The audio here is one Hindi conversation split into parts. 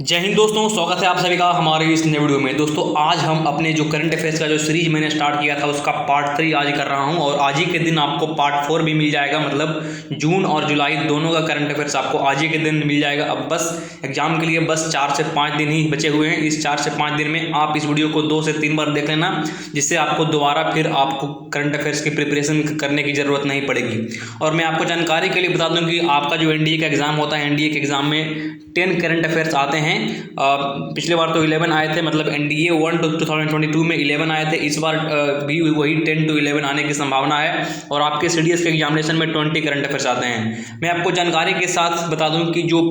जय हिंद दोस्तों, स्वागत है आप सभी का हमारे इस नए वीडियो में। दोस्तों आज हम अपने जो करंट अफेयर्स का जो सीरीज मैंने स्टार्ट किया था उसका पार्ट 3 आज कर रहा हूं और आज ही के दिन आपको पार्ट 4 भी मिल जाएगा। मतलब जून और जुलाई दोनों का करंट अफेयर्स आपको आज ही के दिन मिल जाएगा। अब बस एग्जाम के लिए बस 4 से 5 दिन ही बचे हुए हैं। इस 4 से 5 दिन में आप इस वीडियो को 2 से 3 बार देख लेना, जिससे आपको दोबारा फिर आपको करंट अफेयर्स की प्रिपरेशन करने की ज़रूरत नहीं पड़ेगी। और मैं आपको जानकारी के लिए बता दूं कि आपका जो एनडीए का एग्ज़ाम होता है, एनडीए के एग्ज़ाम में 10 करंट अफेयर्स आते हैं। पिछले बार तो 11 आए थे, मतलब एनडीए 1 2022 में 11 आए थे। इस बार भी वही 10 to 11 आने की संभावना है और आपके सीडीएस के एग्जामिनेशन में 20 करंट अफेयर्स आते हैं। मैं आपको जानकारी के साथ बता दूं कि जो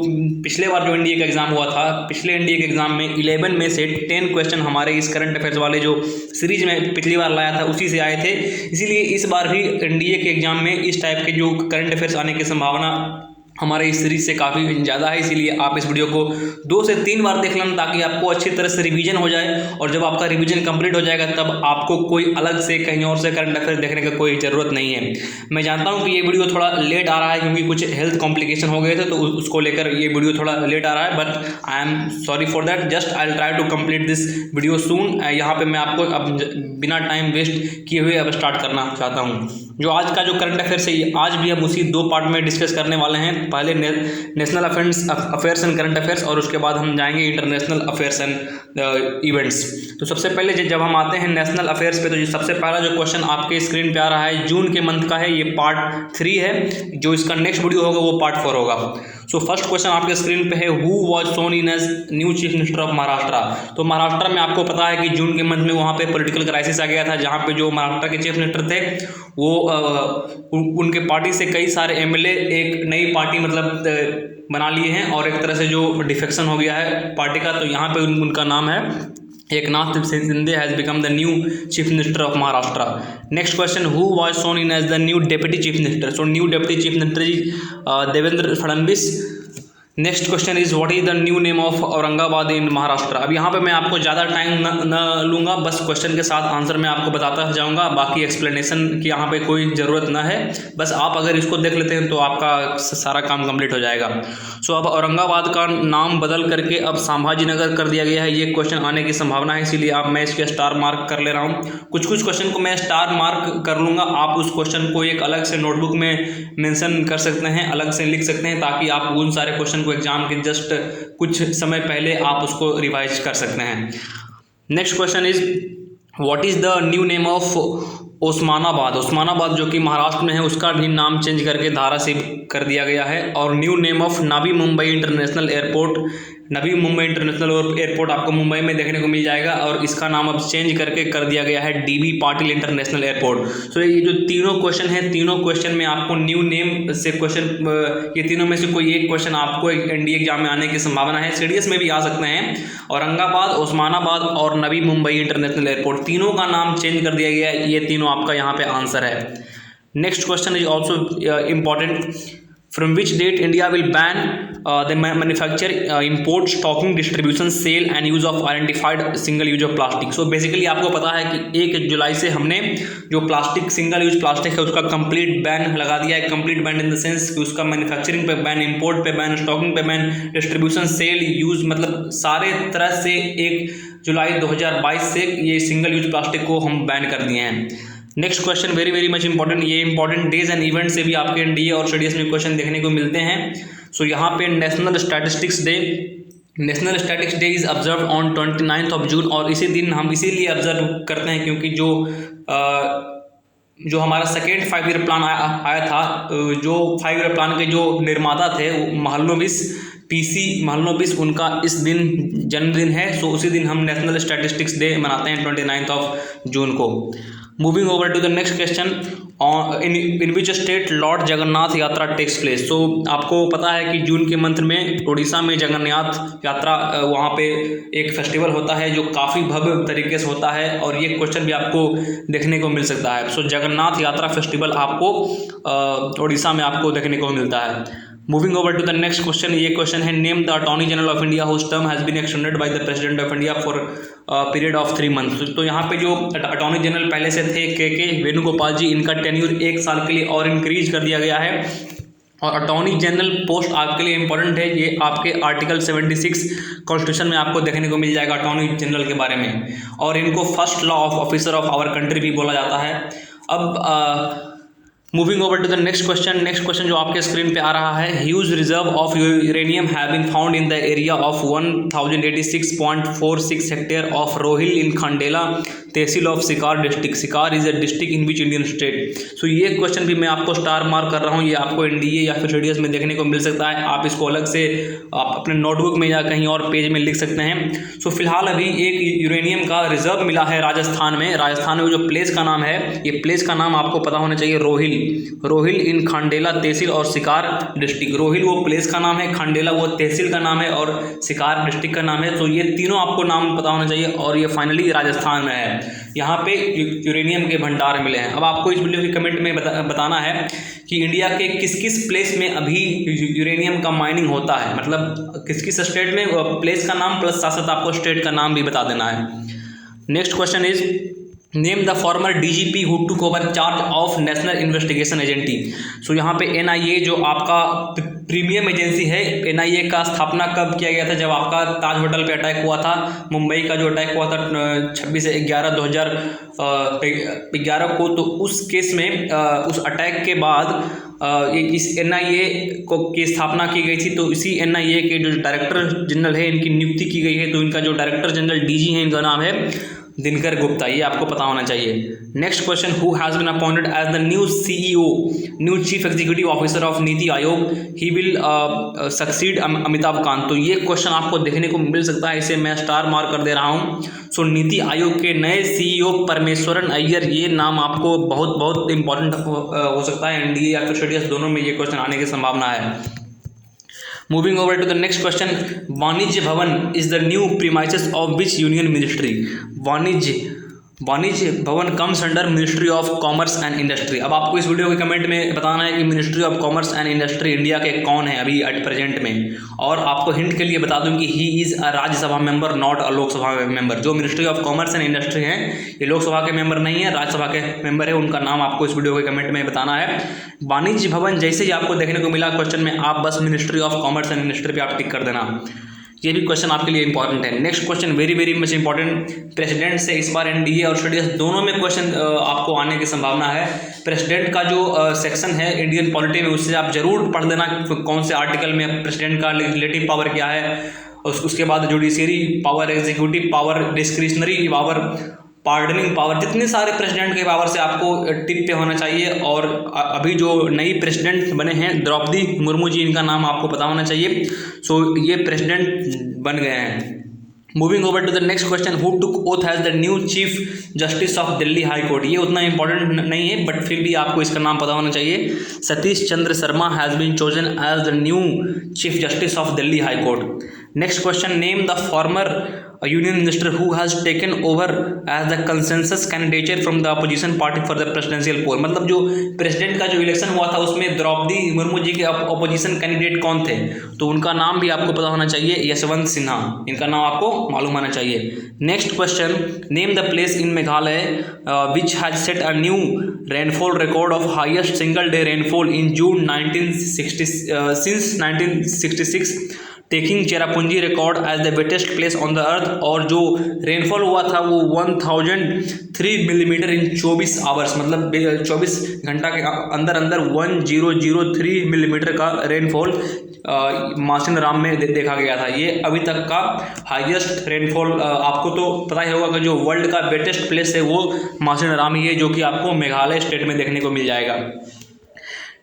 पिछले बार जो एनडीए का एग्जाम हुआ था, पिछले एनडीए के एग्जाम में 11 में से 10 क्वेश्चन हमारे इस करंट अफेयर्स वाले जो सीरीज में पिछली बार लाया था उसी से आए थे। इसीलिए इस बार भी एनडीए के एग्जाम में इस टाइप के जो करंट अफेयर्स आने की संभावना हमारे इस सीरीज से काफ़ी ज़्यादा है। इसीलिए आप इस वीडियो को 2 से 3 बार देख लेना, ताकि आपको अच्छी तरह से रिवीजन हो जाए। और जब आपका रिवीजन कंप्लीट हो जाएगा तब आपको कोई अलग से कहीं और से करंट अफेयर देखने का कोई ज़रूरत नहीं है। मैं जानता हूं कि ये वीडियो थोड़ा लेट आ रहा है क्योंकि कुछ हेल्थ कॉम्प्लिकेशन हो गए थे, तो उसको लेकर ये वीडियो थोड़ा लेट आ रहा है, but I am sorry for that. Just I will try to complete this video soon. यहाँ पर मैं आपको अब बिना टाइम वेस्ट किए हुए अब स्टार्ट करना चाहता हूँ। जो आज का जो करंट अफेयर्स है, आज भी हम उसी 2 पार्ट में डिस्कस करने वाले हैं। पहले national affairs and current affairs और उसके बाद हम जाएंगे इंटरनेशनल अफेयर्स एंड इवेंट्स। तो सबसे पहले जब हम आते हैं नेशनल अफेयर्स पे, तो सबसे पहला जो क्वेश्चन आपके स्क्रीन पे आ रहा है जून के मंथ का है। ये पार्ट 3 है। जो इसका नेक्स्ट वीडियो होगा वो पार्ट 4 होगा। सो फर्स्ट क्वेश्चन आपके स्क्रीन पे है, who was sworn in as new chief minister of Maharashtra. तो महाराष्ट्र में आपको पता है कि जून के मंथ में वहाँ पे पॉलिटिकल क्राइसिस आ गया था, जहाँ पे जो महाराष्ट्र के चीफ मिनिस्टर थे वो उनके पार्टी से कई सारे एमएलए एक नई पार्टी मतलब बना लिए हैं और एक तरह से जो डिफेक्शन हो गया है पार्टी का। तो यहाँ पे उनका नाम है Eknath Shinde has become the new chief minister of Maharashtra. Next question, who was sworn in as the new deputy chief minister. So new deputy chief minister is Devendra Fadnavis. Next question is what is the new name of Aurangabad in Maharashtra. अब यहाँ पे मैं आपको ज़्यादा टाइम न लूँगा, बस क्वेश्चन के साथ आंसर मैं आपको बताता जाऊँगा। बाकी एक्सप्लेनेशन की यहाँ पे कोई ज़रूरत ना है, बस आप अगर इसको देख लेते हैं तो आपका सारा काम कंप्लीट हो जाएगा। सो अब औरंगाबाद का नाम बदल करके अब संभाजी नगर कर दिया गया है। ये क्वेश्चन आने की संभावना है, इसीलिए आप मैं इसके स्टार मार्क कर ले रहा हूँ। कुछ क्वेश्चन को मैं स्टार मार्क कर लूँगा, आप उस क्वेश्चन को एक अलग से नोटबुक में मेंशन कर सकते हैं, अलग से लिख सकते हैं, ताकि आप उन सारे क्वेश्चन को एग्जाम के जस्ट कुछ समय पहले आप उसको रिवाइज कर सकते हैं। Next question is what is the new name of Osmanabad. Osmanabad जो कि महाराष्ट्र में है, उसका भी नाम चेंज करके धाराशिव कर दिया गया है। और new name of Navi Mumbai international airport. Navi Mumbai international airport आपको मुंबई में देखने को मिल जाएगा और इसका नाम अब चेंज करके कर दिया गया है डीबी पाटिल इंटरनेशनल एयरपोर्ट। सो ये जो तीनों क्वेश्चन हैं, तीनों क्वेश्चन में आपको न्यू नेम से क्वेश्चन, ये तीनों में से कोई एक क्वेश्चन आपको एनडीए एग्जाम में आने की संभावना है। सीडीएस में भी आ सकते हैं। औरंगाबाद, ओस्मानाबाद और नवी मुंबई इंटरनेशनल एयरपोर्ट, तीनों का नाम चेंज कर दिया गया है। ये तीनों आपका यहाँ पे आंसर है। Next question is also important, from which date India will ban the manufacture, import, stocking, distribution, sale and use of identified single use of plastic। so basically आपको पता है कि 1 जुलाई से हमने जो प्लास्टिक सिंगल यूज प्लास्टिक है उसका कंप्लीट बैन लगा दिया है। Complete ban in the sense कि उसका मैन्युफैक्चरिंग पे बैन, इंपोर्ट पे बैन, स्टॉकिंग पे बैन, डिस्ट्रीब्यूशन, सेल, यूज, मतलब सारे तरह से 1 जुलाई 2022 से ये सिंगल यूज प्लास्टिक को हम बैन कर दिए हैं। Next question very very much important, ये इंपॉर्टेंट डेज एंड इवेंट से भी आपके एनडीए और सीडीएस में क्वेश्चन देखने को मिलते हैं। सो यहाँ पे national statistics day, national statistics day is observe on 29 of जून। और इसी दिन हम इसीलिए ऑब्जर्व करते हैं क्योंकि जो हमारा सेकेंड 5 ईयर प्लान आया था, जो 5 ईयर प्लान के जो निर्माता थे महलनोबिस, पीसी महलनोबिस, उनका इस दिन जन्मदिन है। सो उसी दिन हम नेशनल स्टैटिस्टिक्स डे मनाते हैं 29 ऑफ जून को। Moving over to the next question, in which state lord Jagannath Yatra takes place. सो आपको पता है कि जून के मंथ में उड़ीसा में जगन्नाथ यात्रा, वहाँ पे एक फेस्टिवल होता है जो काफ़ी भव्य तरीके से होता है और ये क्वेश्चन भी आपको देखने को मिल सकता है। सो जगन्नाथ यात्रा फेस्टिवल आपको उड़ीसा में आपको देखने को मिलता है। Moving over to the next question, ये क्वेश्चन है, name the attorney general of India whose term has been extended by the president of India for period of 3 months. तो यहाँ पे जो अटॉर्नी जनरल पहले से थे के वेणुगोपाल जी, इनका टेन्यूर 1 साल के लिए और इंक्रीज कर दिया गया है। और अटॉर्नी जनरल पोस्ट आपके लिए इंपॉर्टेंट है, ये आपके आर्टिकल 76 कॉन्स्टिट्यूशन में आपको देखने को मिल जाएगा अटॉर्नी जनरल के बारे में। और इनको first law of officer of our country भी बोला जाता है। अब moving over to the next question जो आपके स्क्रीन पे आ रहा है, huge reserve of uranium have been found in the area of 1086.46 hectare of Rohil in Khandela tehsil of Sikar district. Sikar is a district in which Indian state. So ये क्वेश्चन भी मैं आपको स्टार मार्क कर रहा हूँ, ये आपको एनडीए या फिर सीडीएस में देखने को मिल सकता है। आप इसको अलग से आप अपने नोटबुक में या कहीं और पेज में लिख सकते हैं। सो फिलहाल अभी एक यूरेनियम का रिजर्व मिला है राजस्थान में। राजस्थान में जो प्लेस का नाम है, ये प्लेस का नाम आपको पता होना चाहिए, रोहिल इन खंडेला तहसील और सिकार डिस्ट्रिक्ट। रोहिल वो प्लेस का नाम है, खंडेला वो तहसील का नाम है और सिकार डिस्ट्रिक्ट का नाम है। तो ये तीनों आपको नाम पता होना चाहिए और ये फाइनली राजस्थान में है। यहाँ पे यूरेनियम के भंडार मिले हैं। अब आपको इस वीडियो के कमेंट में बताना है कि इंडिया के किस किस प्लेस में अभी यूरेनियम का माइनिंग होता है, मतलब किस किस स्टेट में, प्लेस का नाम प्लस साथ साथ आपको स्टेट का नाम भी बता देना है। Next question is name the former DGP who took over charge of National Investigation Agency. So यहाँ पे एनआईए जो आपका प्रीमियम एजेंसी है, एनआईए का स्थापना कब किया गया था? जब आपका ताज होटल पे अटैक हुआ था, मुंबई का जो अटैक हुआ था 26/11/2011 को। तो उस केस में उस अटैक के बाद इस एनआईए को की स्थापना की गई थी। तो इसी एनआईए के जो डायरेक्टर जनरल है इनकी नियुक्ति की गई है। तो इनका जो डायरेक्टर जनरल डीजी है इनका नाम है दिनकर गुप्ता, ये आपको पता होना चाहिए। Next question, who has been appointed as the new CEO, new chief executive officer of NITI Aayog, he will succeed Amitabh Kant. तो ये क्वेश्चन आपको देखने को मिल सकता है, इसे मैं स्टार मार्क कर दे रहा हूँ। सो नीति आयोग के नए सीईओ परमेश्वरन अय्यर, ये नाम आपको बहुत बहुत इंपॉर्टेंट हो सकता है। एनडीए या फिर सीडीएस दोनों में ये क्वेश्चन आने की संभावना है। Moving over to the next question, Vanijya Bhawan is the new premises of which union ministry. Vanijya Bhawan comes under ministry of commerce and industry. अब आपको इस वीडियो के कमेंट में बताना है कि ministry of commerce and industry India के कौन है अभी एट प्रेजेंट में। और आपको हिंट के लिए बता दूं कि he is a Rajya Sabha member, not a Lok Sabha member. जो ministry of commerce and industry हैं ये लोकसभा के मेंबर नहीं है, राज्यसभा के मेंबर है। उनका नाम आपको इस वीडियो के कमेंट में बताना है। वाणिज्य भवन जैसे ही आपको देखने को मिला क्वेश्चन में, आप बस ministry of commerce and industry पर आप टिक कर देना। ये भी क्वेश्चन आपके लिए इंपॉर्टेंट है। Next question very very much important, president से इस बार एनडीए और सीडीएस दोनों में क्वेश्चन आपको आने की संभावना है। प्रेसिडेंट का जो सेक्शन है इंडियन पॉलिटी में, उससे आप जरूर पढ़ लेना कौन से आर्टिकल में प्रेसिडेंट का लेजिस्लेटिव पावर क्या है, उसके बाद judiciary power, executive power, discretionary power, pardoning power, जितने सारे प्रेसिडेंट के पावर से आपको टिप पे होना चाहिए। और अभी जो नई प्रेसिडेंट बने हैं द्रौपदी मुर्मू जी, इनका नाम आपको पता होना चाहिए। सो ये प्रेसिडेंट बन गए हैं। Moving over to the next question, who took oath has the new chief justice of Delhi high court. ये उतना इंपॉर्टेंट नहीं है बट फिर भी आपको इसका नाम पता होना चाहिए। Satish Chandra Sharma has been chosen as the new chief justice of Delhi high court. Next question, name the former union minister who has taken over as the consensus candidate from the opposition party for the presidential poll. मतलब जो प्रेसिडेंट का जो इलेक्शन हुआ था उसमें द्रौपदी मुर्मू जी के अपोजिशन कैंडिडेट कौन थे, तो उनका नाम भी आपको पता होना चाहिए, यशवंत सिन्हा, इनका नाम आपको मालूम होना चाहिए। Next question, name the place in Meghalaya which has set a new rainfall record of highest single day rainfall in June 1966 taking Cherrapunji record as the wettest place on the earth. और जो रेनफॉल हुआ था वो 1003 मिलीमीटर इन 24 आवर्स, मतलब 24 घंटा के अंदर 1003 मिलीमीटर का रेनफॉल मासिन राम में देखा गया था। ये अभी तक का हाईएस्ट रेनफॉल। आपको तो पता ही होगा कि जो वर्ल्ड का वेटेस्ट प्लेस है वो मासिन राम ही है, जो कि आपको मेघालय स्टेट में देखने को मिल जाएगा।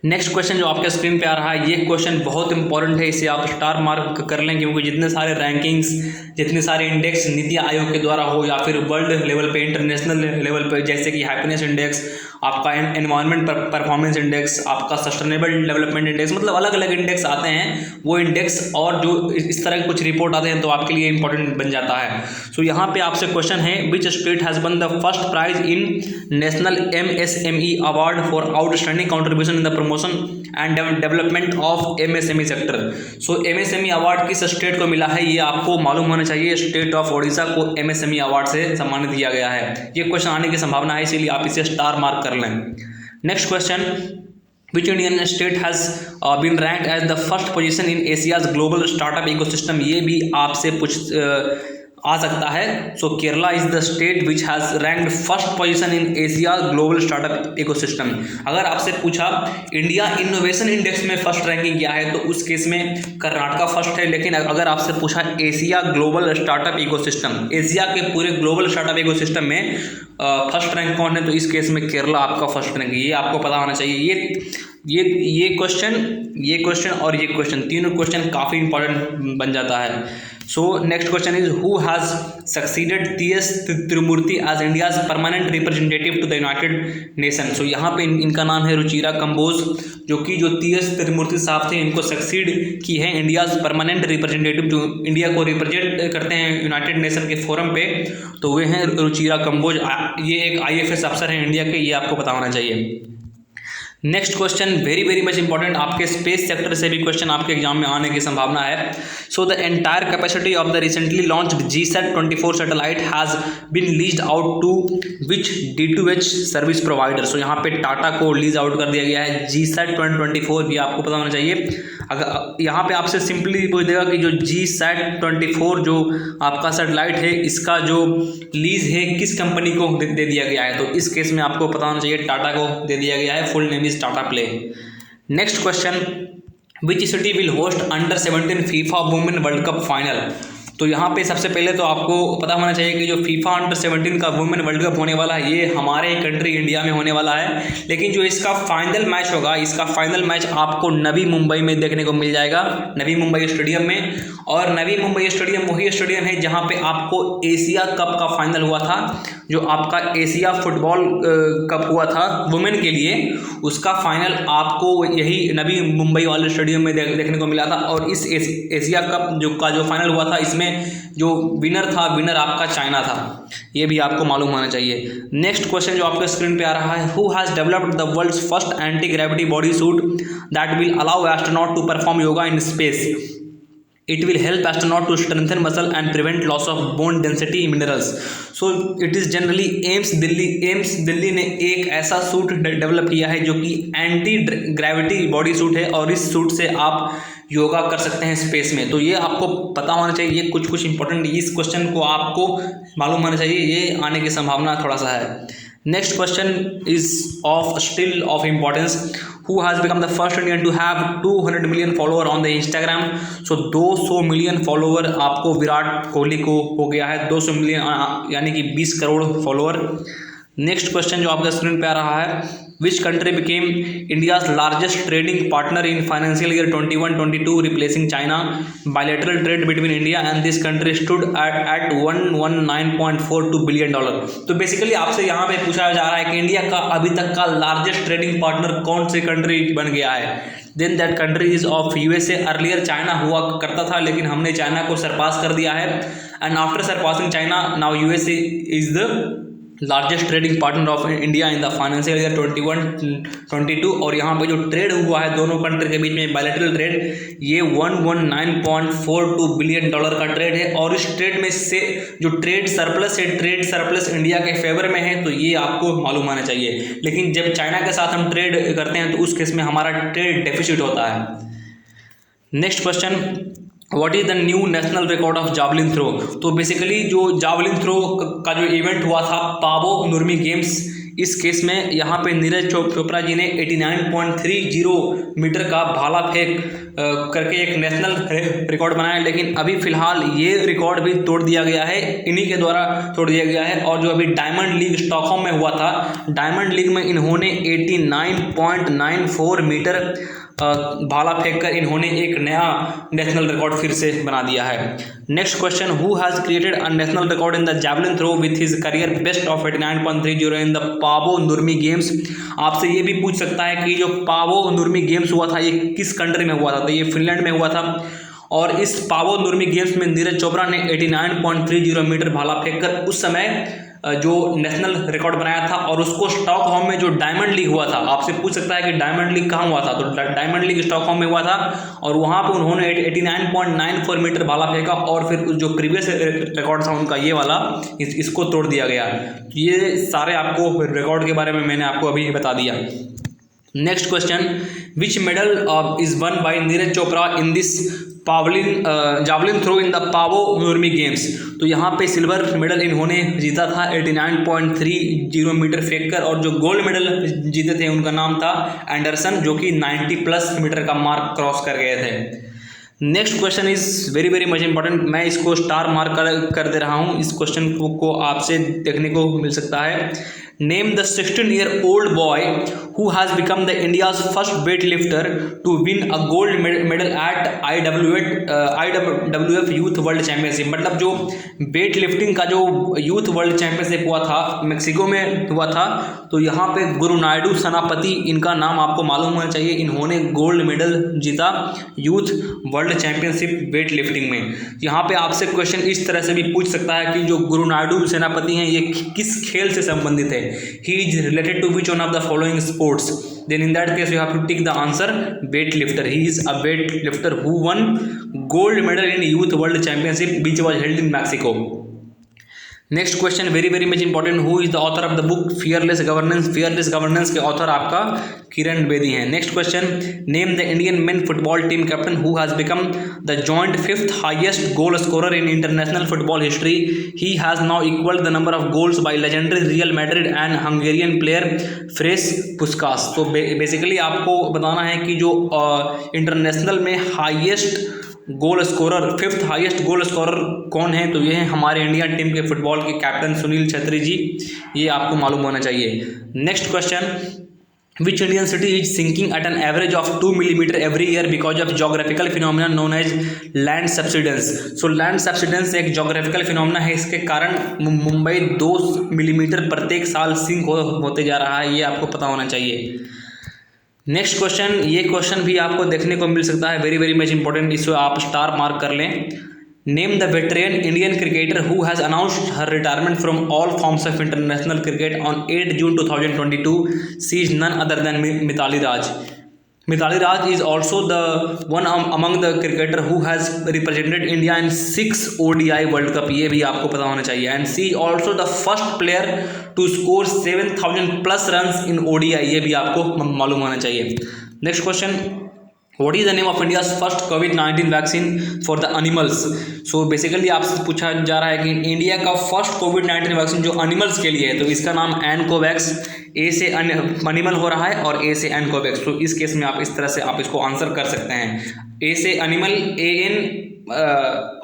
नेक्स्ट क्वेश्चन जो आपके स्क्रीन पे आ रहा है, ये क्वेश्चन बहुत इंपॉर्टेंट है, इसे आप स्टार मार्क कर लें, क्योंकि जितने सारे रैंकिंग्स, जितने सारे इंडेक्स नीति आयोग के द्वारा हो या फिर वर्ल्ड लेवल पे, इंटरनेशनल लेवल पे, जैसे कि हैप्पीनेस इंडेक्स, आपका एनवायरनमेंट परफॉर्मेंस इंडेक्स, आपका सस्टेनेबल डेवलपमेंट इंडेक्स, मतलब अलग अलग इंडेक्स आते हैं। वो इंडेक्स और जो इस तरह के कुछ रिपोर्ट आते हैं तो आपके लिए इंपॉर्टेंट बन जाता है। सो यहाँ पे आपसे क्वेश्चन है, which state has won the first prize in national MSME award for outstanding contribution in the promotion and development of MSME sector. So MSME award किस स्टेट को मिला है ये आपको मालूम होना चाहिए। स्टेट ऑफ ओडिशा को MSME अवार्ड से सम्मानित किया गया है। ये क्वेश्चन आने की संभावना है, इसीलिए आप इसे स्टार मार्क कर लें। Next question, Which Indian state has been ranked as the first position in Asia's global startup ecosystem? ये भी आपसे आ सकता है. So Kerala is the state which has ranked first position in Asia global startup ecosystem. अगर आपसे पूछा इंडिया इनोवेशन इंडेक्स में फर्स्ट रैंकिंग क्या है तो उस केस में कर्नाटका फर्स्ट है. लेकिन अगर आपसे पूछा Asia global startup ecosystem, Asia के पूरे ग्लोबल स्टार्टअप इकोसिस्टम में फर्स्ट रैंक कौन है, तो इस केस में केरला आपका फर्स्ट रैंक है. ये आपको पता होना चाहिए. ये क्वेश्चन और ये क्वेश्चन, तीनों क्वेश्चन काफ़ी इंपॉर्टेंट बन जाता है. So next question is who has succeeded T S. Tirumurti as India's permanent representative to the United Nation. So यहाँ पे इनका नाम है रुचिरा कंबोज, जो टी.एस. तिरुमूर्ति साहब थे, इनको सक्सीड की है इंडियाज परमानेंट रिप्रेजेंटेटिव, जो इंडिया को रिप्रेजेंट करते हैं यूनाइटेड नेशन के फोरम पे, तो वे हैं रुचिरा कंबोज. ये एक IFS अफसर हैं इंडिया के, ये आपको पता होना चाहिए. Next question very much important, आपके स्पेस सेक्टर से भी क्वेश्चन आपके एग्जाम में आने की संभावना है. So the entire capacity of the recently launched GSAT-24 satellite has been leased out to which D2H service provider. So यहाँ पे टाटा को लीज आउट कर दिया गया है GSAT-24, ये आपको पता होना चाहिए. अगर यहाँ पे आपसे सिंपली पूछ देगा कि जो GSAT-24 जो आपका सैटेलाइट है, इसका जो लीज है किस कंपनी को दे दिया गया है, तो इस केस में आपको पता होना चाहिए टाटा को दे दिया गया है. Full name is Tata play. Next question, which city will host under-17 FIFA women world cup final. तो यहाँ पे सबसे पहले तो आपको पता होना चाहिए कि जो फीफा अंडर-17 का वुमेन वर्ल्ड कप होने वाला है, ये हमारे कंट्री इंडिया में होने वाला है. लेकिन जो इसका फाइनल मैच होगा, इसका फाइनल मैच आपको नवी मुंबई में देखने को मिल जाएगा, नवी मुंबई स्टेडियम में. और नवी मुंबई स्टेडियम वही स्टेडियम है जहाँ पे आपको एशिया कप का फाइनल हुआ था, जो आपका एशिया फुटबॉल कप हुआ था वुमेन के लिए, उसका फाइनल आपको यही नवी मुंबई वाले स्टेडियम में देखने को मिला था. और इस एशिया कप जो फाइनल हुआ था, इसमें जो विनर आपका चाइना था. ये भी आपको मालूम होना चाहिए. नेक्स्ट क्वेश्चन जो आपके स्क्रीन पे आ रहा है, who has developed the world's first anti gravity body suit that will allow astronaut to perform yoga in space. It will help astronaut to strengthen muscle and prevent loss of bone density minerals. So it is generally AIIMS Delhi ने एक ऐसा सूट डेवलप किया है जो कि एंटी ग्रेविटी बॉडी सूट है, और इस सूट से आप योगा कर सकते हैं स्पेस में. तो ये आपको पता होना चाहिए. ये कुछ इंपॉर्टेंट, इस क्वेश्चन को आपको मालूम होना चाहिए, ये आने की संभावना थोड़ा सा है. Next question is still of importance. Who has become the first Indian to have 200 million follower on the Instagram? So 200 million follower आपको विराट कोहली को हो गया है, 200 मिलियन यानी कि 20 करोड़ फॉलोवर. नेक्स्ट क्वेश्चन जो आपका स्क्रीन पे आ रहा है, which country became India's largest trading partner in financial year 21-22 replacing China. Bilateral trade between India and this country stood at $119.42 billion. तो बेसिकली आपसे यहाँ पे पूछा जा रहा है कि इंडिया का अभी तक का लार्जेस्ट ट्रेडिंग पार्टनर कौन से कंट्री बन गया है. Then that country is of USA. Earlier China हुआ करता था, लेकिन हमने चाइना को सरपास कर दिया है. And after surpassing China, now USA is the largest trading partner of India in the financial year 21-22. और यहाँ पे जो ट्रेड हुआ है दोनों कंट्री के बीच में बायलैटरल ट्रेड, ये $119.42 बिलियन का ट्रेड है. और इस ट्रेड में से जो ट्रेड सरप्लस इंडिया के फेवर में है, तो ये आपको मालूम होना चाहिए. लेकिन जब चाइना के साथ हम ट्रेड करते हैं तो उस केस में हमारा ट्रेड डेफिसिट होता है. Next question, what is the new national record of javelin throw. तो बेसिकली जो जावलिन थ्रो का जो इवेंट हुआ था पावो नुर्मी गेम्स, इस केस में यहाँ पे नीरज चोपड़ा जी ने 89.30 मीटर का भाला फेंक करके एक नेशनल रिकॉर्ड बनाया. लेकिन अभी फ़िलहाल ये रिकॉर्ड भी तोड़ दिया गया है, इन्हीं के द्वारा तोड़ दिया गया है. और जो अभी डायमंड लीग स्टॉकहोम में हुआ था, डायमंड लीग में इन्होंने 89.94 मीटर भाला फेंककर इन्होंने एक नया नेशनल रिकॉर्ड फिर से बना दिया है. Next question, who has created a national record in the javelin throw with his career best of 89.30 in the Paavo Nurmi games. आपसे ये भी पूछ सकता है कि जो पावो नुर्मी गेम्स हुआ था ये किस कंट्री में हुआ था, तो ये फिनलैंड में हुआ था. और इस पावो नुर्मी गेम्स में नीरज चोपड़ा ने 89.30 मीटर भाला फेंककर उस समय जो नेशनल रिकॉर्ड बनाया था. और उसको स्टॉकहोम में जो डायमंड लीग हुआ था, आपसे पूछ सकता है कि डायमंड लीग कहाँ हुआ था, तो डायमंड लीग स्टॉकहोम में हुआ था. और वहाँ पे उन्होंने 89.94 मीटर भाला फेंका, और फिर जो प्रीवियस रिकॉर्ड था उनका ये वाला, इसको तोड़ दिया गया. ये सारे आपको रिकॉर्ड के बारे में मैंने आपको अभी बता दिया. Next question, which medal is won by Neeraj Chopra in this javelin throw in the Paavo Nurmi games. तो यहाँ पे सिल्वर मेडल इन्होंने जीता था 89.30 मीटर फेंक कर, और जो गोल्ड मेडल जीते थे उनका नाम था एंडरसन, जो कि 90+ मीटर का मार्क क्रॉस कर गए थे। Next question is very very much important, मैं इसको स्टार मार्क कर दे रहा हूँ। इस क्वेश्चन को आपसे देखने को मिल सकता है। Name the 16-year-old boy who has become the India's first weightlifter to win a gold medal at IWF youth world championship. मतलब जो वेट लिफ्टिंग का जो यूथ वर्ल्ड चैंपियनशिप हुआ था, मेक्सिको में हुआ था, तो यहाँ पे गुरु नायडू सेनापति, इनका नाम आपको मालूम होना चाहिए। इन्होंने गोल्ड मेडल जीता youth world championship weight lifting में। यहाँ पे आपसे क्वेश्चन इस तरह से भी पूछ सकता है कि जो गुरु नायडू सेनापति हैं ये किस खेल से संबंधित है। He is related to which one of the following sports? Then in that case you have to tick the answer weightlifter. He is a weightlifter who won gold medal in Youth World Championship which was held in Mexico. Next question very very much important, who is the author of the book fearless governance. Fearless governance के ऑथर आपका किरण बेदी हैं। Next question, name the Indian men football team captain who has become the joint 5th highest goal scorer in international football history. He has now equalled the number of goals by legendary Real Madrid and Hungarian player Ferenc Puskas. तो बेसिकली आपको बताना है कि जो इंटरनेशनल में highest goal scorer, 5th highest goal scorer कौन है, तो ये है हमारे इंडिया टीम के फुटबॉल के कैप्टन सुनील छेत्री जी। ये आपको मालूम होना चाहिए। Next question, which Indian city is sinking at an average of 2 millimetre every year because of geographical phenomena known as land subsidence. So land subsidence एक जोग्राफिकल फिनोमिना है, इसके कारण मुंबई 2 मिलीमीटर प्रत्येक साल सिंक होते जा रहा है। ये आपको पता होना चाहिए। नेक्स्ट क्वेश्चन, ये क्वेश्चन भी आपको देखने को मिल सकता है, वेरी वेरी मच इंपॉर्टेंट, इसको आप स्टार मार्क कर लें। Name the veteran Indian cricketer who has announced her retirement from all forms of international cricket on 8 June 2022। She is none other than Mithali Raj. Mithali Raj is also the one among the cricketer who has represented India in 6 ODI World Cup। ये भी आपको पता होना चाहिए। And she also the first player to score 7,000+ runs in ODI। ये भी आपको मालूम होना चाहिए। Next question, What is the name of India's first COVID-19 vaccine for the animals? So basically आपसे पूछा जा रहा है कि इंडिया का फर्स्ट कोविड-19 वैक्सीन जो एनिमल्स के लिए है, तो इसका नाम एनकोवैक्स, ए से एनिमल हो रहा है और ए से एनकोवैक्स। तो इस केस में आप इस तरह से आप इसको आंसर कर सकते हैं। ए से animal, AN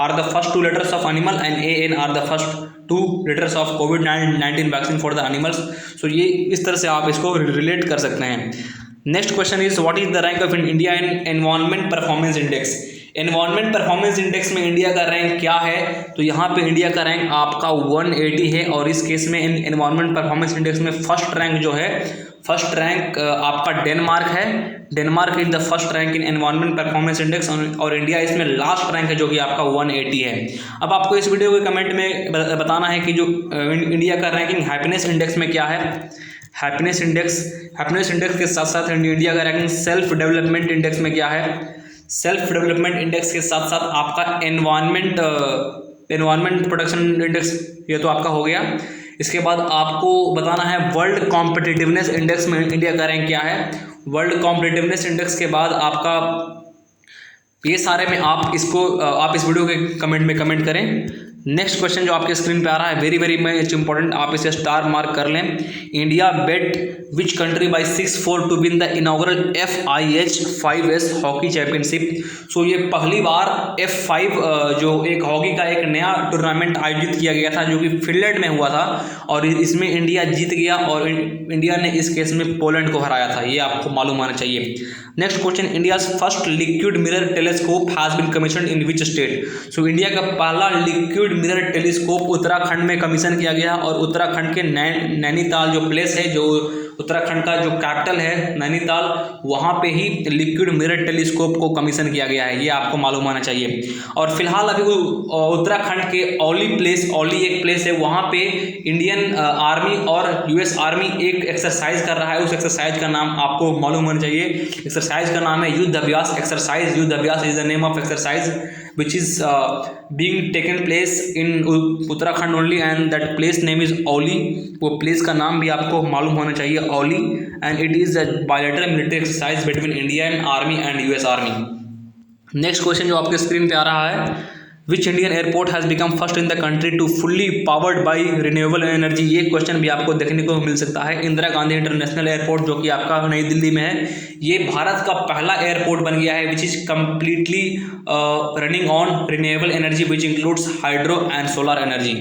are the first 2 letters of animal and AN are the first 2 letters of कोविड-19 vaccine for the animals. So ये इस तरह से आप इसको रिलेट कर सकते हैं। Next question is what is the rank of India in environment performance index. Environment performance index में इंडिया का रैंक क्या है, तो यहाँ पे इंडिया का रैंक आपका 180 है, और इस केस में एनवायरनमेंट परफॉर्मेंस इंडेक्स में फर्स्ट रैंक जो है, फर्स्ट रैंक आपका डेनमार्क है। Denmark is the first rank in environment performance index, और इंडिया इसमें लास्ट रैंक है जो कि आपका 180 है। अब आपको इस वीडियो के कमेंट में बताना है कि जो इंडिया का रैंकिंग हैप्पीनेस इंडेक्स में क्या है। हैप्पीनेस इंडेक्स के साथ साथ इंडिया का रैंकिंग सेल्फ डेवलपमेंट इंडेक्स में क्या है। सेल्फ डेवलपमेंट इंडेक्स के साथ साथ आपका एनवायरनमेंट प्रोटेक्शन इंडेक्स, ये तो आपका हो गया। इसके बाद आपको बताना है वर्ल्ड कॉम्पिटिटिवनेस इंडेक्स में इंडिया का रैंक क्या है। वर्ल्ड कॉम्पिटिटिवनेस इंडेक्स के बाद आपका ये सारे में आप इसको आप इस वीडियो के कमेंट में कमेंट करें। नेक्स्ट क्वेश्चन जो आपके स्क्रीन पे आ रहा है, वेरी वेरी मच इंपॉर्टेंट, आप इसे स्टार मार्क कर लें। India beat which country by 6-4 to win the inaugural FIH 5S hockey championship. So ये पहली बार F5 जो एक हॉकी का एक नया टूर्नामेंट आयोजित किया गया था जो कि फिनलैंड में हुआ था, और इसमें इंडिया जीत गया, और इंडिया ने इस केस में पोलैंड को हराया था। ये आपको मालूम होना चाहिए। Next question, India's first liquid mirror telescope has been commissioned in which state. So India का पहला लिक्विड मिरर टेलीस्कोप उत्तराखंड में कमीशन किया गया, और उत्तराखंड के नैनीताल जो प्लेस है, जो उत्तराखंड का जो कैपिटल है नैनीताल, वहाँ पे ही लिक्विड मिरर टेलीस्कोप को कमीशन किया गया है। ये आपको मालूम होना चाहिए। और फिलहाल अभी उत्तराखंड के औली एक प्लेस है, वहाँ पे इंडियन आर्मी और US आर्मी एक एक्सरसाइज कर रहा है। उस एक्सरसाइज का नाम आपको मालूम होना चाहिए। एक्सरसाइज का नाम है युद्ध अभ्यास एक्सरसाइज। युद्ध अभ्यास is the name of exercise. which is being taken place in Uttarakhand only, and that place name is Auli. वो प्लेस का नाम भी आपको मालूम होना चाहिए, Auli. and it is a bilateral military exercise between Indian Army and US Army। Next question जो आपके स्क्रीन पे आ रहा है, which Indian airport has become first in the country to fully powered by renewable energy. ये क्वेश्चन भी आपको देखने को मिल सकता है। इंदिरा गांधी इंटरनेशनल एयरपोर्ट जो कि आपका नई दिल्ली में है, ये भारत का पहला एयरपोर्ट बन गया है which is completely running on renewable energy which includes hydro and solar energy.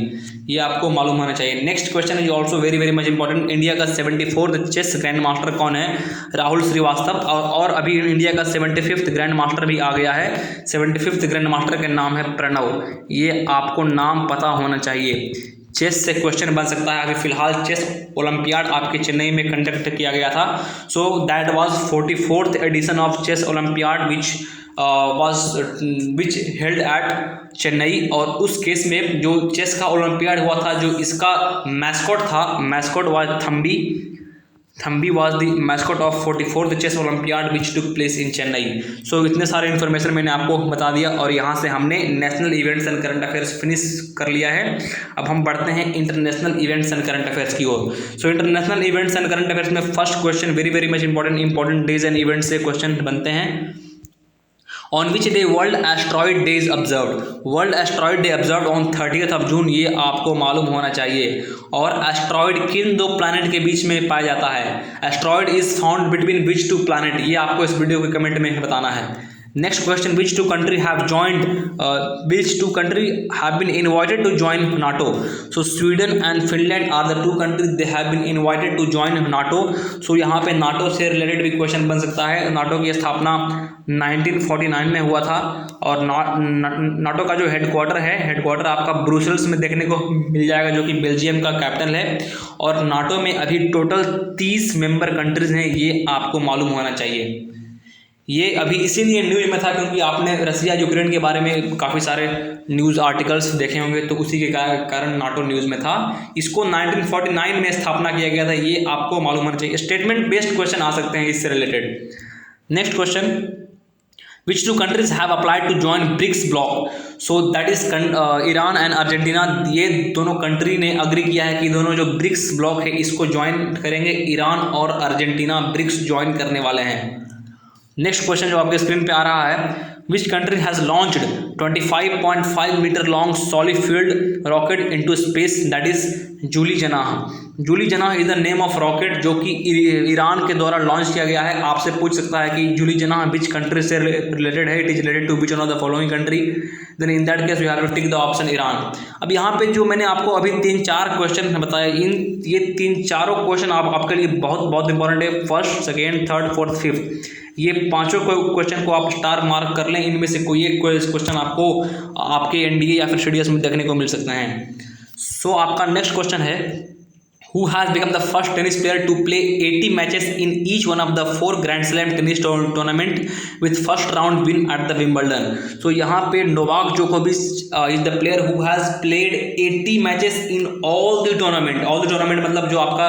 ये आपको मालूम होना चाहिए। Next question is also very very much important. India का 74th चेस ग्रैंड मास्टर कौन है? राहुल श्रीवास्तव। और अभी इंडिया का 75th ग्रैंड मास्टर भी आ गया है। 75th ग्रैंड मास्टर का नाम है प्रणव। ये आपको नाम पता होना चाहिए। चेस से क्वेश्चन बन सकता है। अभी फिलहाल चेस ओलंपियाड आपके चेन्नई में कंडक्ट किया गया था। So that was 44th edition of chess olympiad which held at Chennai. और उस केस में जो चेस का ओलंपियाड हुआ था, जो इसका मैस्कॉट था, mascot was Thambi. Thambi was the mascot of 44th chess olympiad which took place in Chennai. So इतने सारे इन्फॉर्मेशन मैंने आपको बता दिया और यहाँ से हमने national events and current affairs finish कर लिया है। अब हम बढ़ते हैं international events and current affairs की ओर। So international events and current affairs में first question very very much important days and events से क्वेश्चन बनते हैं। On which day World Asteroid Day is observed? World Asteroid Day observed on 30th June. ये आपको मालूम होना चाहिए। और एस्ट्रॉइड किन दो प्लैनेट के बीच में पाया जाता है? Asteroid is found between which two planet? ये आपको इस वीडियो के कमेंट में बताना है। Next question, which two country have joined which two country have been invited to join NATO? So Sweden and Finland are the two countries they have been invited to join NATO. So यहाँ पे नाटो से रिलेटेड भी क्वेश्चन बन सकता है। नाटो की स्थापना 1949 में हुआ था और नाटो का जो हेडक्वार्टर आपका ब्रुसेल्स में देखने को मिल जाएगा, जो कि बेल्जियम का कैपिटल है। और नाटो में अभी टोटल 30 मेंबर कंट्रीज हैं, ये आपको मालूम होना चाहिए। ये अभी इसीलिए न्यूज़ में था क्योंकि आपने रसिया यूक्रेन के बारे में काफ़ी सारे न्यूज़ आर्टिकल्स देखे होंगे, तो उसी के कारण नाटो न्यूज़ में था। इसको 1949 में स्थापना किया गया था, ये आपको मालूम होना चाहिए। स्टेटमेंट बेस्ड क्वेश्चन आ सकते हैं इससे related. Next question, which two countries have applied to join BRICS bloc? So that is Iran and Argentina. ये दोनों कंट्री ने अग्री किया है कि दोनों जो ब्रिक्स ब्लॉक है इसको ज्वाइन करेंगे। ईरान और अर्जेंटीना ब्रिक्स ज्वाइन करने वाले हैं। नेक्स्ट क्वेश्चन जो आपके स्क्रीन पे आ रहा है, which country has launched 25.5 metre long solid fuelled rocket into space? That is Zuljanah. Zuljanah is the name of rocket जो कि ईरान के द्वारा लॉन्च किया गया है। आपसे पूछ सकता है कि जूली जनाह विच कंट्री से रिलेटेड है? It is related to which one of the following country? Then in that case we have to tick the option Iran. अब यहाँ पे जो मैंने आपको अभी 3-4 क्वेश्चन बताए, ये 3-4 क्वेश्चन आपके लिए बहुत इंपॉर्टेंट है। First, second, third, fourth, fifth, ये पांचों क्वेश्चन को आप स्टार मार्क कर लें। इनमें से कोई एक क्वेश्चन आपको आपके एनडीए या फिर सीडीएस में देखने को मिल सकते हैं। सो आपका नेक्स्ट क्वेश्चन है, who has become the first tennis player to play 80 matches in each one of the 4 Grand Slam tennis tournament with first round win at the Wimbledon? So यहाँ पे नोवाक जोकोविच is the player who has played 80 matches in all the tournament मतलब जो आपका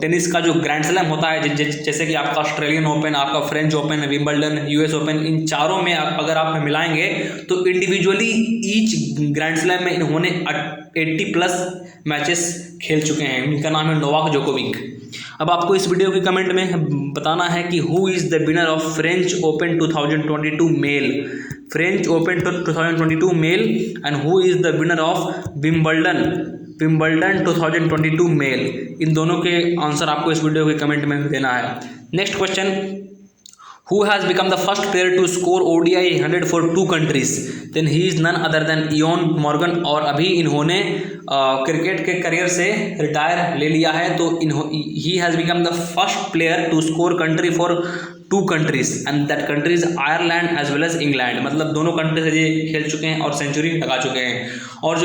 टेनिस का जो ग्रैंड स्लैम होता है, जैसे कि आपका ऑस्ट्रेलियन ओपन, आपका French Open, Wimbledon, US Open, इन चारों में अगर आप मिलाएंगे तो इंडिविजुअली ईच ग्रैंड स्लैम में इन्होंने 80+ मैचेस खेल चुके हैं। इनका नाम है नोवाक जोकोविक। अब आपको इस वीडियो के कमेंट में बताना है कि who is the winner of French Open 2022 male? French Open 2022 male and who is the winner of Wimbledon 2022 male. इन दोनों के आंसर आपको इस वीडियो के कमेंट में देना है। Next question, who has become the first player to score ODI 100 for 2 countries? then he is none other than Eoin Morgan। और अभी इन्होंने क्रिकेट के करियर से रिटायर ले लिया है। तो he has become the first player to score country for 2 countries and that country is Ireland as well as England। मतलब दोनों कंट्री से ये खेल चुके हैं और सेंचुरी लगा चुके हैं। और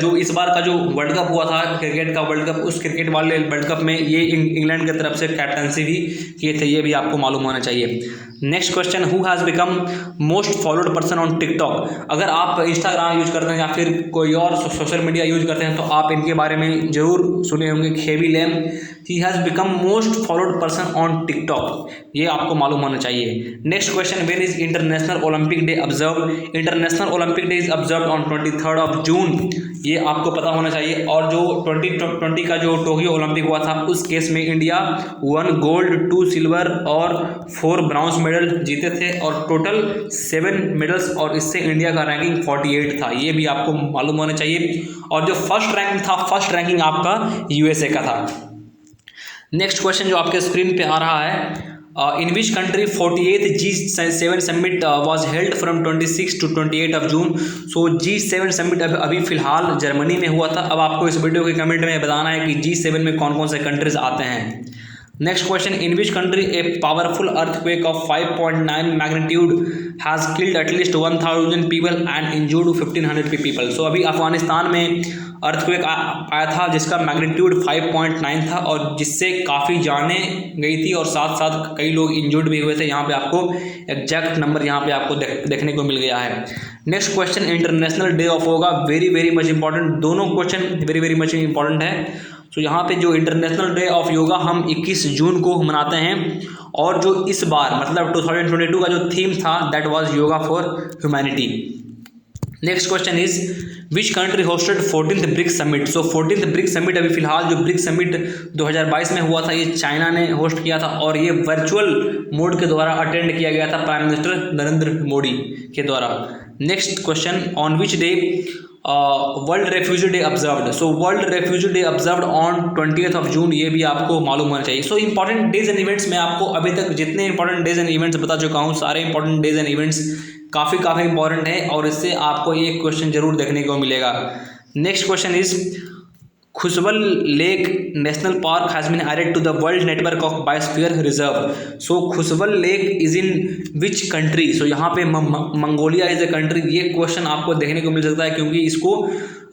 जो इस बार का जो वर्ल्ड कप हुआ था, क्रिकेट का वर्ल्ड कप, उस क्रिकेट वाले वर्ल्ड कप में ये इंग्लैंड की तरफ से कैप्टनसी भी किए थे, ये भी आपको मालूम होना चाहिए। Next question, who has become most followed person on TikTok. अगर आप इंस्टाग्राम यूज करते हैं या फिर कोई और सोशल मीडिया यूज करते हैं तो आप इनके बारे में जरूर सुने होंगे, Khaby Lame. He has become most followed person on TikTok, ये आपको मालूम होना चाहिए। Next question, when is International Olympic Day observe. International Olympic Day is observe on 23 June, ये आपको पता होना चाहिए। और जो 2020 का जो टोक्यो ओलंपिक हुआ था उस केस में इंडिया 1 गोल्ड 2 सिल्वर और 4 ब्राउन्स मेडल जीते थे और टोटल 7 मेडल्स, और इससे इंडिया का रैंकिंग 48 था, ये भी आपको मालूम होना चाहिए। और जो फर्स्ट रैंक था, फर्स्ट रैंकिंग आपका यूएसए का था। नेक्स्ट क्वेश्चन जो आपके स्क्रीन पे आ रहा है, in which country 48th G7 summit was held from 26 to 28 June. So G7 summit अभी फिलहाल जर्मनी में हुआ था। अब आपको इस वीडियो के कमेंट में बताना है कि G7 में कौन कौन से कंट्रीज आते हैं। Next question, in which country a powerful earthquake of 5.9 magnitude has killed at least 1000 people and injured 1500 people. So अभी अफगानिस्तान में अर्थक्वेक आया था जिसका मैग्नीट्यूड 5.9 था और जिससे काफ़ी जानें गई थी और साथ साथ कई लोग इंजर्ड भी हुए थे। यहाँ पे आपको एग्जैक्ट नंबर यहाँ पे आपको देखने को मिल गया है। Next question, international day of yoga, very much important, दोनों क्वेश्चन वेरी मच इंपॉर्टेंट है। तो यहाँ पे जो इंटरनेशनल डे ऑफ योगा हम 21 जून को मनाते हैं, और जो इस बार मतलब 2022 का जो थीम था that was yoga for humanity. Next question is which country hosted 14th BRICS summit. So 14th BRICS summit अभी फिलहाल जो ब्रिक्स समिट 2022 में हुआ था ये चाइना ने होस्ट किया था और ये वर्चुअल मोड के द्वारा अटेंड किया गया था प्राइम मिनिस्टर नरेंद्र मोदी के द्वारा। Next question, on which day world refugee day observed. So world refugee day observed on 20th जून, ये भी आपको मालूम होना चाहिए। So important days and events, मैं आपको अभी तक जितने इंपॉर्टेंट डेज एंड इवेंट्स बता चुका हूँ, सारे इंपॉर्टेंट डेज एंड इवेंट्स काफ़ी इंपॉर्टेंट है और इससे आपको एक क्वेश्चन जरूर देखने को मिलेगा। Next question is Khuvsgul lake national park has been added to the world network of biosphere reserve. So Khuvsgul lake is in which country. So यहाँ पे मंगोलिया इज अ कंट्री, ये क्वेश्चन आपको देखने को मिल सकता है क्योंकि इसको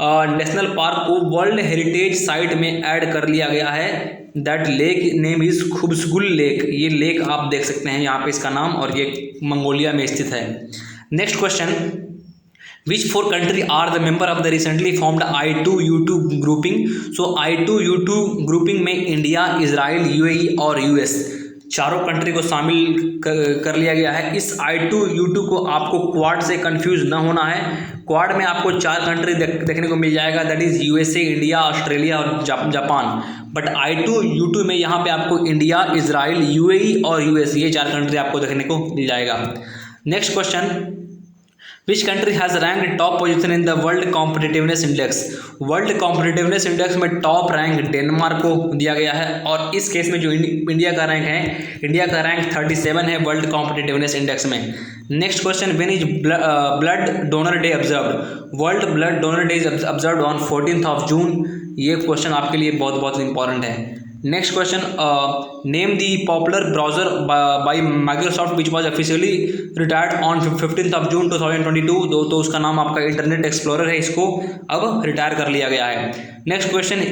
नेशनल पार्क को वर्ल्ड हेरिटेज साइट में ऐड कर लिया गया है। That lake name is Khuvsgul lake, ये लेक आप देख सकते हैं यहाँ पे इसका नाम, और ये मंगोलिया में स्थित है। Next question, Which 4 country are the member of the recently formed I2U2 grouping? So I2U2 grouping में इंडिया, इजराइल, यूएई और यूएस चारों कंट्री को शामिल कर लिया गया है। इस I2U2 को आपको क्वाड से कंफ्यूज ना होना है। क्वाड में आपको 4 कंट्री देखने को मिल जाएगा, that is USA, India, Australia और जापान। बट I2U2 में यहाँ पे आपको इंडिया, इजराइल, यूएई और यूएस, ये 4 कंट्री आपको देखने को मिल जाएगा। Next question, which country has rank top position in the world competitiveness index. World competitiveness index में टॉप रैंक डेनमार्क को दिया गया है और इस केस में जो इंडिया का रैंक है, इंडिया का रैंक 37 है वर्ल्ड कॉम्पिटिटिवनेस इंडेक्स में। Next question, when is blood donor day observed. World blood donor day is observed on 14th जून, ये क्वेश्चन आपके लिए बहुत इंपॉर्टेंट है। Next question, name the popular browser bye Microsoft which was officially retired on 15th जून 2022। तो उसका नाम आपका इंटरनेट एक्सप्लोरर है, इसको अब रिटायर कर लिया गया है। Next question,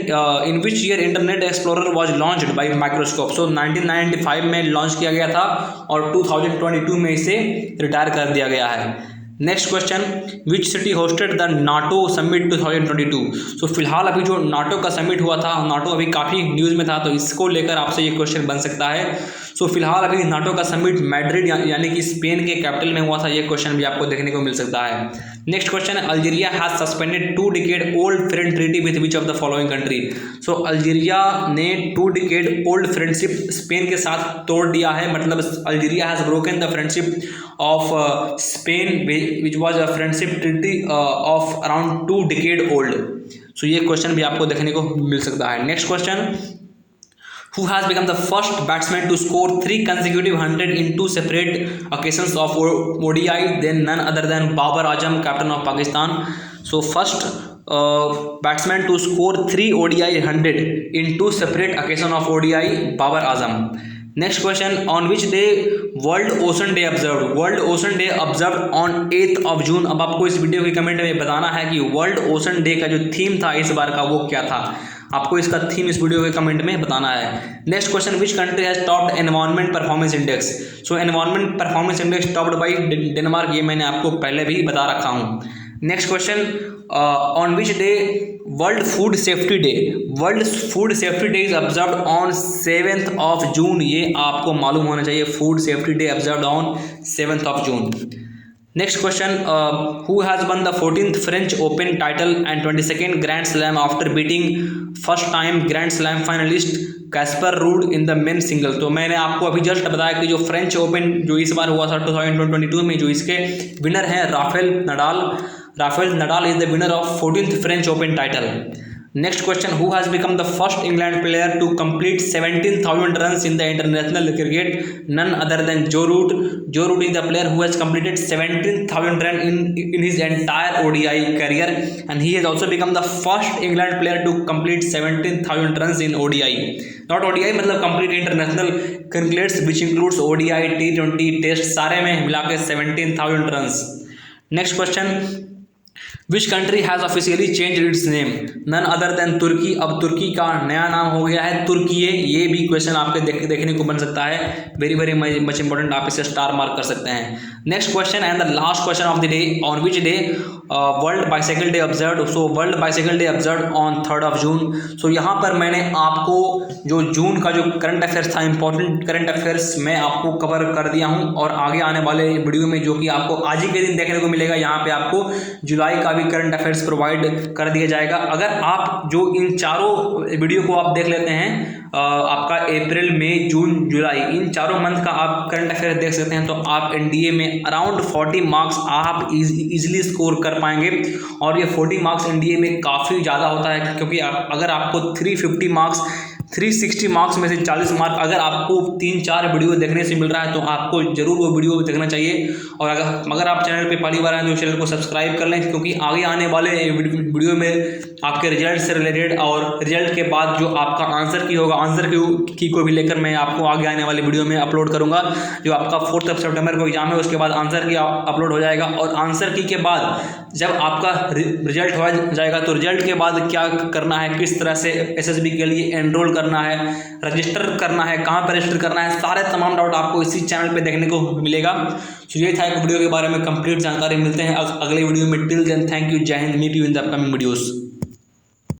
in which year Internet Explorer was launched by microscope. So 1995 में लॉन्च किया गया था और 2022 में इसे रिटायर कर दिया गया है। Next question, which city hosted the NATO summit 2022। सो फिलहाल अभी जो नाटो का समिट हुआ था, नाटो अभी काफ़ी न्यूज़ में था, तो इसको लेकर आपसे ये क्वेश्चन बन सकता है। सो फिलहाल अभी नाटो का समिट मैड्रिड यानी कि स्पेन के कैपिटल में हुआ था, ये क्वेश्चन भी आपको देखने को मिल सकता है। Next question, Algeria has suspended 2 decade old friend treaty with which of the following country. So Algeria ने 2 डिकेड ओल्ड फ्रेंडशिप स्पेन के साथ तोड़ दिया है, मतलब Algeria has broken the friendship of Spain which was a friendship treaty of around 2 decade old. So ये क्वेश्चन भी आपको देखने को मिल सकता है। Next question, who has become the first batsman to score 3 consecutive 100 in 2 separate occasions of ODI, then none other than Babar Azam, captain of Pakistan. So first batsman to score 3 ODI 100 in 2 separate occasions of ODI, Babar Azam. Next question, on which day World Ocean Day observed? World Ocean Day observed on 8th June। अब आपको इस वीडियो के कमेंट में बताना है कि वर्ल्ड ओशन डे का जो थीम था इस बार का वो क्या था। आपको इसका थीम इस वीडियो के कमेंट में बताना है। Next question, which country has topped environment performance index? So environment performance index topped by Denmark, ये मैंने आपको पहले भी बता रखा हूँ। Next question, on which day world food safety day? World food safety day is observed on 7th of June, ये आपको मालूम होना चाहिए। Food safety day observed on 7th of June। Next question, who has won the 14th French Open title and 22nd grand slam after beating first time grand slam finalist Caspar rude in the men single? तो मैंने आपको अभी जस्ट बताया कि जो फ्रेंच ओपन जो इस बार हुआ था 2022 में, जो इसके विनर हैं Rafael Nadal is the winner of 14th French Open title. Next question, who has become the first England player to complete 17,000 runs in the international cricket? None other than Joe Root. Joe Root is the player who has completed 17,000 run in his entire ODI career, and he has also become the first England player to complete 17,000 runs in ODI. Not ODI मतलब complete international crickets which includes ODI, T20, Test, सारे में मिला के 17,000 runs. Next question, which country has officially change its name? None other than Turkey. अब तुर्की का नया नाम हो गया है तुर्कीये। ये भी क्वेश्चन आपके देखने को बन सकता है। वेरी वेरी मच इंपॉर्टेंट, आप इसे स्टार मार्क कर सकते हैं। Next question and the last question of the day, on which day world bicycle day observe? So world bicycle day observe on 3rd of June। सो यहाँ पर मैंने आपको जो जून का जो करंट अफेयर्स था, इंपॉर्टेंट करंट अफेयर्स, मैं आपको कवर कर दिया हूँ। और आगे आने वाले वीडियो में जो कि आपको आज ही के दिन देखने को मिलेगा, यहाँ पे आपको जुलाई का भी करंट अफेयर्स प्रोवाइड कर दिया जाएगा। अगर आप जो इन चारों वीडियो को आप देख लेते हैं, आपका अप्रैल, मई, जून, जुलाई, इन चारों मंथ का आप करंट अफेयर देख सकते हैं, तो आप एनडीए में अराउंड 40 मार्क्स आप इजीली स्कोर कर पाएंगे। और ये 40 मार्क्स एनडीए में काफ़ी ज़्यादा होता है, क्योंकि अगर आपको 350 मार्क्स 360 मार्क्स में से 40 मार्क अगर आपको 3-4 वीडियो देखने से मिल रहा है, तो आपको जरूर वो वीडियो देखना चाहिए। और अगर आप चैनल पे पहली बार आए तो चैनल को सब्सक्राइब कर लें, क्योंकि आगे आने वाले वीडियो में आपके रिजल्ट से रिलेटेड और रिजल्ट के बाद जो आपका आंसर की होगा, आंसर की को भी लेकर मैं आपको आगे आने वाले वीडियो में अपलोड करूँगा। जो आपका 4 सितंबर को एग्जाम है, उसके बाद आंसर की अपलोड हो जाएगा। और आंसर की के बाद जब आपका रिजल्ट हो जाएगा, तो रिजल्ट के बाद क्या करना है, किस तरह से एसएसबी के लिए एनरोल करना है, रजिस्टर करना है, कहाँ पर रजिस्टर करना है, सारे तमाम डाउट आपको इसी चैनल पे देखने को मिलेगा। तो ये था एक वीडियो के बारे में कंप्लीट जानकारी। मिलते हैं अगले वीडियो में। Till then thank you, Jai Hind, meet you in the upcoming videos.